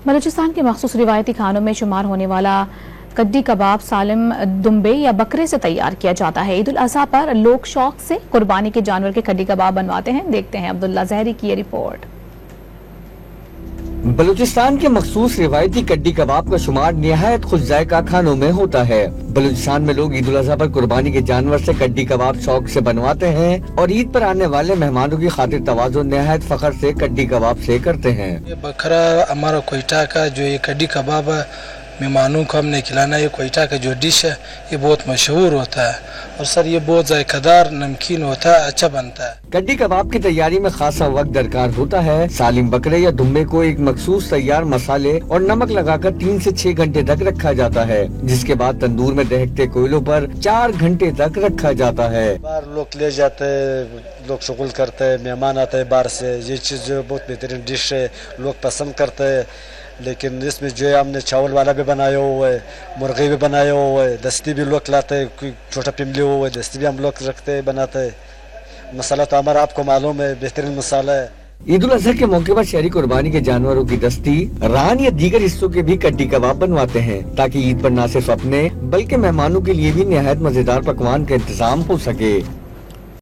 बलूचिस्तान के मखसूस रिवायती खानों में शुमार होने वाला कड्डी कबाब सालिम दुम्बे या बकरे से तैयार किया जाता है। ईद उल अज़हा पर लोग शौक से कुर्बानी के जानवर के कड्डी कबाब बनवाते हैं। देखते हैं अब्दुल्ला ज़हरी की ये रिपोर्ट। बलूचिस्तान के मखसूस रिवायती कड्डी कबाब का शुमार निहायत खुश जायका खानों में होता है। बलूचिस्तान में लोग ईद उल अज़हा पर कुर्बानी के जानवर से कड्डी कबाब शौक से बनवाते हैं और ईद पर आने वाले मेहमानों की खातिर तवाज़ो निहायत फख्र से कड्डी कबाब से करते हैं। ये बकरा हमारा कोयटा का जो ये कड्डी कबाब मेहमानों को हमने खिलाना, ये कोयटा का जो डिश है ये बहुत मशहूर होता है और सर ये बहुत जायकादार नमकीन होता है, अच्छा बनता है। कड्डी कबाब की तैयारी में खासा वक्त दरकार होता है। सालिम बकरे या दुम्बे को एक मखसूस तैयार मसाले और नमक लगाकर 3 से 6 घंटे तक रखा जाता है, जिसके बाद तंदूर में दहकते कोयलों पर 4 घंटे तक रखा जाता है। बाहर लोग ले जाते हैं, लोग शुगल करते हैं, मेहमान आते हैं बाहर से, ये चीज़ जो बहुत बेहतरीन डिश है, लोग पसंद करते हैं। लेकिन इसमें जो है हमने चावल वाला भी बनाया हुआ है, मुर्गी भी बनाया हुआ है, दस्ती भी लोग लाते हैं, कोई छोटा पिमली हुआ है दस्ती भी हम लोग रखते हैं, बनाते हैं। मसाला तो हमारा आपको मालूम है, बेहतरीन मसाला है। ईद उल अज़हा के मौके पर शहरी कुर्बानी के जानवरों की दस्ती, रान या दीगर हिस्सों के भी कड्डी कबाब बनवाते हैं, ताकि ईद पर न सिर्फ अपने बल्कि मेहमानों के लिए भी निहायत मजेदार पकवान का इंतजाम हो सके।